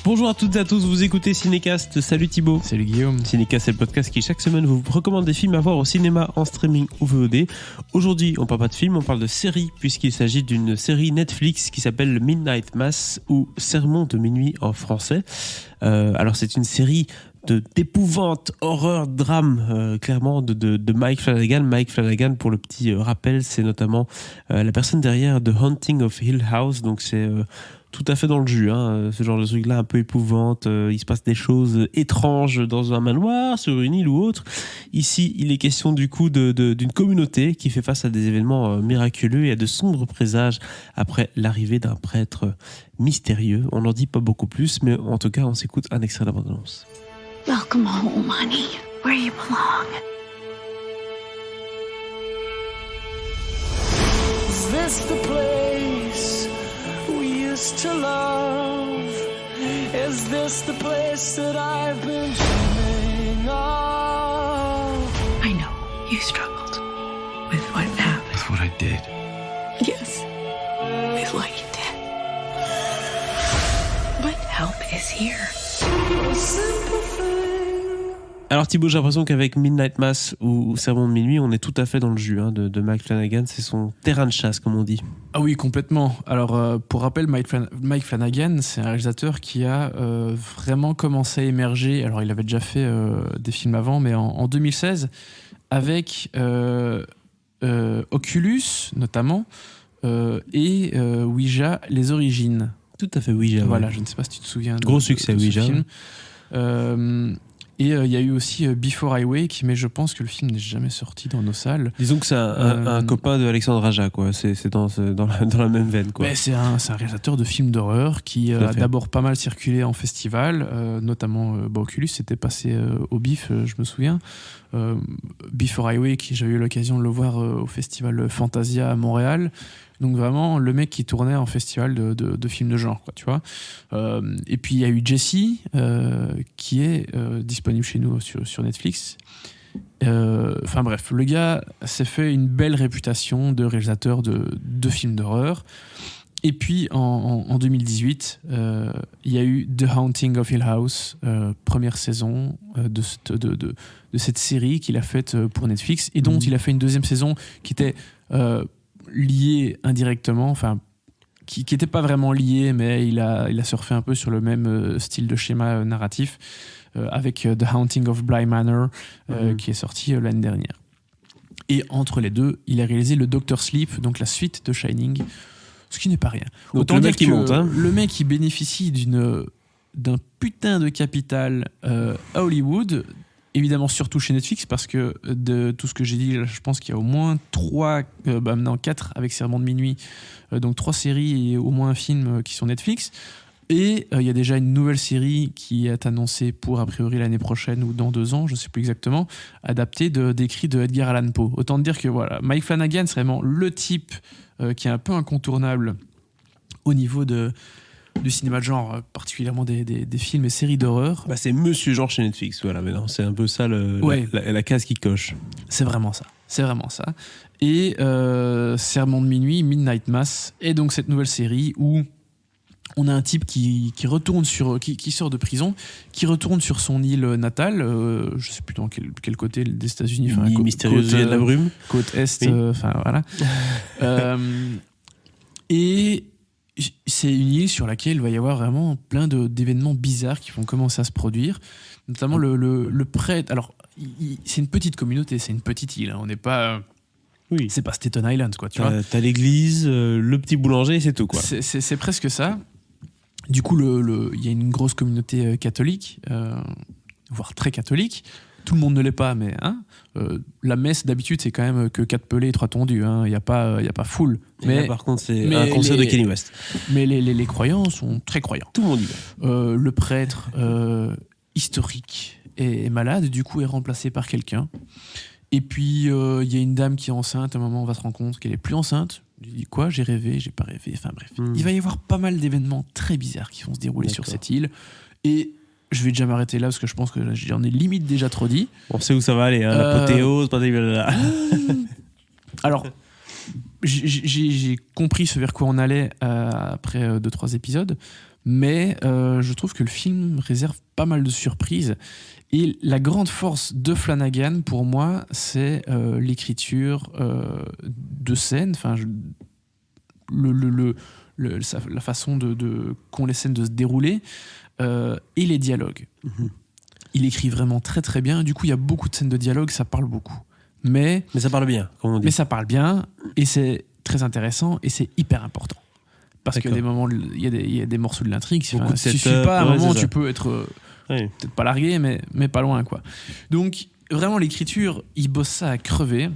Bonjour à toutes et à tous, vous écoutez Cinécast. Salut Thibaut. Salut Guillaume. Cinécast, c'est le podcast qui chaque semaine vous recommande des films à voir au cinéma, en streaming ou VOD. Aujourd'hui, on parle pas de film, on parle de série, puisqu'il s'agit d'une série Netflix qui s'appelle Midnight Mass ou Sermon de minuit en français. Alors c'est une série d'épouvante, horreur, drame, clairement de Mike Flanagan. Mike Flanagan, pour le petit rappel, c'est notamment la personne derrière The Haunting of Hill House, donc c'est tout à fait dans le jus, hein, ce genre de truc-là un peu épouvante. Il se passe des choses étranges dans un manoir, sur une île ou autre. Ici, il est question du coup d'une communauté qui fait face à des événements miraculeux et à de sombres présages après l'arrivée d'un prêtre mystérieux. On n'en dit pas beaucoup plus, mais en tout cas, on s'écoute un extrait d'abondance. Welcome home, honey, where you belong. Is this the place we used to love? Is this the place that I've been dreaming of? I know you struggled with what happened. With what I did. Yes, with what you did. But help is here. Alors Thibaut, j'ai l'impression qu'avec Midnight Mass ou Sermon de minuit, on est tout à fait dans le jus de Mike Flanagan. C'est son terrain de chasse, comme on dit. Ah oui, complètement. Alors, pour rappel, Mike Flanagan, c'est un réalisateur qui a vraiment commencé à émerger. Alors, il avait déjà fait des films avant, mais en 2016, avec Oculus, notamment, et Ouija, Les Origines. Tout à fait, Ouija. Voilà, ouais. je ne sais pas si tu te souviens. Gros succès, de ce Ouija. film. Et il y a eu aussi Before I Wake, mais je pense que le film n'est jamais sorti dans nos salles. Disons que c'est un copain de Alexandre Aja, quoi. C'est dans la même veine, quoi. Mais c'est un réalisateur de films d'horreur qui a d'abord pas mal circulé en festival, notamment Oculus, c'était passé au BIF, je me souviens. Before I Wake, j'avais eu l'occasion de le voir au festival Fantasia à Montréal. Donc vraiment, le mec qui tournait en festival de films de genre, quoi, tu vois. Et puis il y a eu Jesse, qui est disponible chez nous sur Netflix. Enfin bref, le gars s'est fait une belle réputation de réalisateur de films d'horreur. Et puis en 2018, il y a eu The Haunting of Hill House, première saison de cette série qu'il a faite pour Netflix et dont il a fait une deuxième saison qui était liée indirectement, enfin qui n'était pas vraiment liée, mais il a surfé un peu sur le même style de schéma narratif avec The Haunting of Bly Manor qui est sorti l'année dernière. Et entre les deux, il a réalisé le Doctor Sleep, donc la suite de Shining, ce qui n'est pas rien. Donc autant le dire mec qui que monte, hein. le mec il bénéficie d'un putain de capital à Hollywood, évidemment surtout chez Netflix, parce que de tout ce que j'ai dit, je pense qu'il y a au moins 4 avec Sermon de minuit, donc 3 séries et au moins un film qui sont Netflix. Et il y a déjà une nouvelle série qui est annoncée pour a priori l'année prochaine ou dans 2 ans, je ne sais plus exactement, adaptée d'écrits de Edgar Allan Poe. Autant dire que voilà, Mike Flanagan, c'est vraiment le type qui est un peu incontournable au niveau du cinéma de genre, particulièrement des films et séries d'horreur. Bah, c'est Monsieur Genre chez Netflix, voilà. Mais non, c'est un peu ça la case qui coche. C'est vraiment ça. Et Sermon de minuit, Midnight Mass, et donc cette nouvelle série où on a un type qui retourne qui sort de prison, qui retourne sur son île natale, je sais plus dans quel côté des États-Unis, Une île mystérieuse, il y a de la brume. Côte est, Oui. enfin voilà. Et c'est une île sur laquelle il va y avoir vraiment plein d'événements bizarres qui vont commencer à se produire, notamment le prêtre. Alors, c'est une petite communauté, c'est une petite île, hein, on n'est pas... Oui. C'est pas Staten Island, quoi, tu vois. T'as l'église, le petit boulanger, c'est tout, quoi. C'est presque ça. Du coup, il y a une grosse communauté catholique, voire très catholique. Tout le monde ne l'est pas, mais la messe d'habitude c'est quand même que 4 pelés et 3 tondus. Il n'y a pas foule. Mais là, par contre, c'est un concert de Kenny West. Mais les croyants sont très croyants. Tout le monde y va. Le prêtre historique est malade, du coup est remplacé par quelqu'un. Et puis il y a une dame qui est enceinte. À un moment, on va se rendre compte qu'elle est plus enceinte. Je dis quoi ? J'ai rêvé, j'ai pas rêvé. Enfin bref, il va y avoir pas mal d'événements très bizarres qui vont se dérouler sur cette île. Et je vais déjà m'arrêter là parce que je pense que j'en ai limite déjà trop dit. On sait où ça va aller, hein, l'apothéose, blablabla. Alors, j'ai compris ce vers quoi on allait après 2-3 épisodes, mais je trouve que le film réserve pas mal de surprises. Et la grande force de Flanagan, pour moi, c'est l'écriture de scène, enfin, la façon qu'ont les scènes de se dérouler et les dialogues. Mm-hmm. Il écrit vraiment très très bien. Du coup, il y a beaucoup de scènes de dialogue, ça parle beaucoup. Mais ça parle bien, comme on dit. Mais ça parle bien, et c'est très intéressant, et c'est hyper important. Parce qu'il y a des moments, il y a des morceaux de l'intrigue. Si tu suis pas, à un moment, tu peux être peut-être pas largué, mais pas loin, quoi. Donc, vraiment, l'écriture, il bosse ça à crever.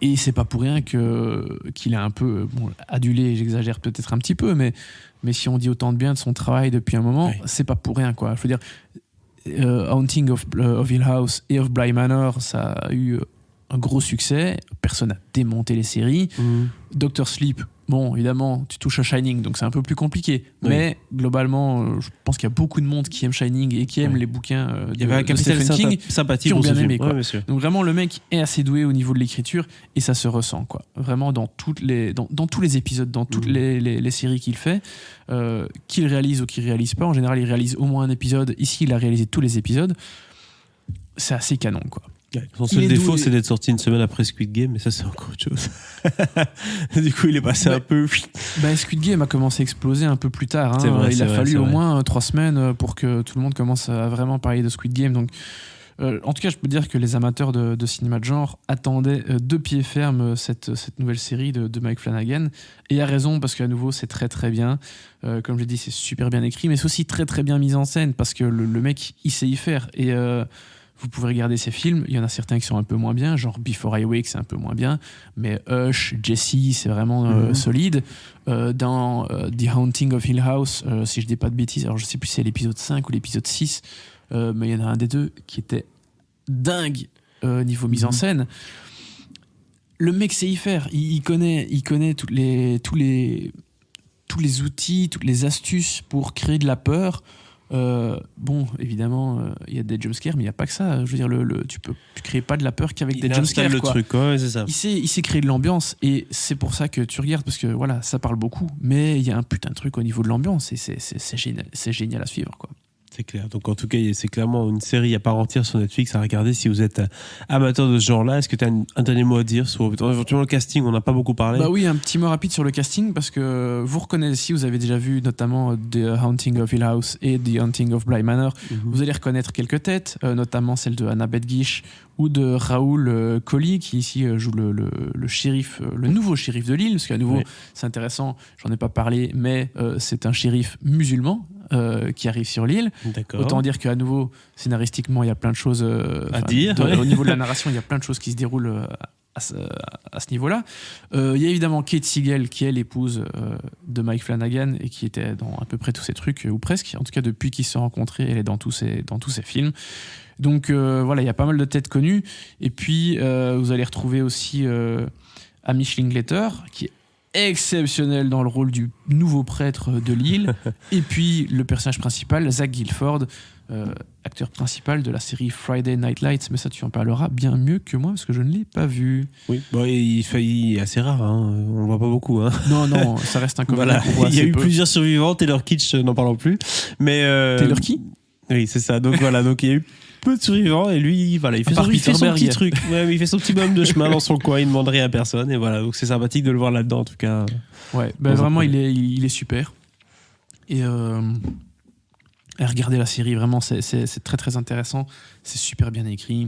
Et c'est pas pour rien qu'il est un peu adulé, j'exagère peut-être un petit peu, mais si on dit autant de bien de son travail depuis un moment, c'est pas pour rien, quoi. Je veux dire, Haunting of Hill House et of Bly Manor, ça a eu un gros succès. Personne n'a démonté les séries. Dr. Sleep, bon, évidemment, tu touches à Shining, donc c'est un peu plus compliqué. Oui. Mais globalement, je pense qu'il y a beaucoup de monde qui aime Shining et qui aime les bouquins de Stephen King, sympathie qui ont bien aimé, quoi. Ouais, donc vraiment, le mec est assez doué au niveau de l'écriture et ça se ressent, quoi. Vraiment dans tous les épisodes, dans toutes les séries qu'il fait, qu'il réalise ou qu'il réalise pas. En général, il réalise au moins un épisode. Ici, il a réalisé tous les épides. C'est assez canon, quoi. Son seul défaut, c'est d'être sorti une semaine après Squid Game, mais ça, c'est encore autre chose. Du coup, il est passé un peu. Squid Game a commencé à exploser un peu plus tard. Hein. C'est vrai, il a fallu au vrai. moins 3 semaines pour que tout le monde commence à vraiment parler de Squid Game. Donc, en tout cas, je peux dire que les amateurs de cinéma de genre attendaient de pied ferme cette nouvelle série de Mike Flanagan. Et a raison, parce qu'à nouveau, c'est très très bien. Comme je l'ai dit, c'est super bien écrit, mais c'est aussi très très bien mis en scène, parce que le mec, il sait y faire. Et vous pouvez regarder ses films, il y en a certains qui sont un peu moins bien, genre Before I Wake, c'est un peu moins bien, mais Hush, Jesse, c'est vraiment solide. Dans The Haunting of Hill House, si je dis pas de bêtises, alors je sais plus si c'est l'épisode 5 ou l'épisode 6, mais il y en a un des deux qui était dingue niveau mise en scène. Le mec sait y faire, il connaît tous les outils, toutes les astuces pour créer de la peur. Bon, évidemment, il y a des jumpscares, mais il n'y a pas que ça. Je veux dire, tu crées pas de la peur qu'avec des jumpscares. Le truc, ouais, c'est ça. Il sait créer de l'ambiance, et c'est pour ça que tu regardes, parce que voilà, ça parle beaucoup, mais il y a un putain de truc au niveau de l'ambiance, et c'est génial à suivre, quoi. C'est clair. Donc en tout cas, c'est clairement une série à part entière sur Netflix à regarder si vous êtes amateur de ce genre-là. Est-ce que tu as un dernier mot à dire sur éventuellement le casting? On n'a pas beaucoup parlé. Bah oui, un petit mot rapide sur le casting, parce que vous reconnaissez, vous avez déjà vu notamment The Haunting of Hill House et The Haunting of Bly Manor. Vous allez reconnaître quelques têtes, notamment celle de Annabeth Gish ou de Raoul Coley, qui ici joue le shérif, le nouveau shérif de l'île, parce qu'à nouveau, c'est intéressant, j'en ai pas parlé, mais c'est un shérif musulman qui arrive sur l'île. D'accord. Autant dire qu'à nouveau, scénaristiquement, il y a plein de choses à dire. Au niveau de la narration, il y a plein de choses qui se déroulent à ce niveau-là. Il y a évidemment Kate Siegel, qui est l'épouse de Mike Flanagan et qui était dans à peu près tous ses trucs, ou presque. En tout cas, depuis qu'ils se sont rencontrés, elle est dans tous ses films. Donc voilà, il y a pas mal de têtes connues. Et puis, vous allez retrouver aussi Hamish Linklater, qui est exceptionnel dans le rôle du nouveau prêtre de l'île. Et puis le personnage principal, Zach Gilford, acteur principal de la série Friday Night Lights, mais ça tu en parleras bien mieux que moi parce que je ne l'ai pas vu. Oui, bon, il est assez rare, hein. On le voit pas beaucoup. Hein. Non, ça reste un comédien. Voilà. Il y a eu plusieurs survivants, Taylor Kitsch, n'en parlons plus. Mais Taylor qui ? Oui, c'est ça. Donc voilà, donc il y a eu peu de survivants et lui, voilà, il fait son petit truc. Ouais, il fait son petit bonhomme de chemin dans son coin, il ne demande rien à personne et voilà, donc c'est sympathique de le voir là-dedans en tout cas. Ouais, vraiment il est super. Et regardez la série, vraiment c'est très très intéressant, c'est super bien écrit.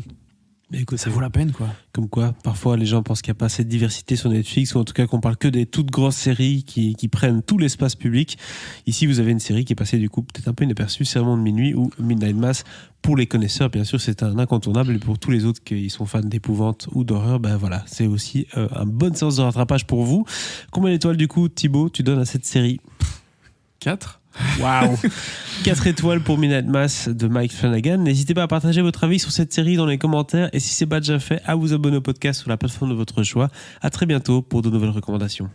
Mais écoute, ça vaut la peine, quoi. Comme quoi, parfois les gens pensent qu'il n'y a pas assez de diversité sur Netflix, ou en tout cas qu'on parle que des toutes grosses séries qui prennent tout l'espace public. Ici, vous avez une série qui est passée du coup peut-être un peu inaperçue, Sermon de minuit ou Midnight Mass. Pour les connaisseurs, bien sûr, c'est un incontournable, et pour tous les autres qui sont fans d'épouvante ou d'horreur, ben voilà, c'est aussi un bonne séance de rattrapage pour vous. Combien d'étoiles du coup, Thibaut, tu donnes à cette série ? 4. Waouh. 4 étoiles pour Midnight Mass de Mike Flanagan. N'hésitez pas à partager votre avis sur cette série dans les commentaires, et si ce n'est pas déjà fait, à vous abonner au podcast sur la plateforme de votre choix. À très bientôt pour de nouvelles recommandations.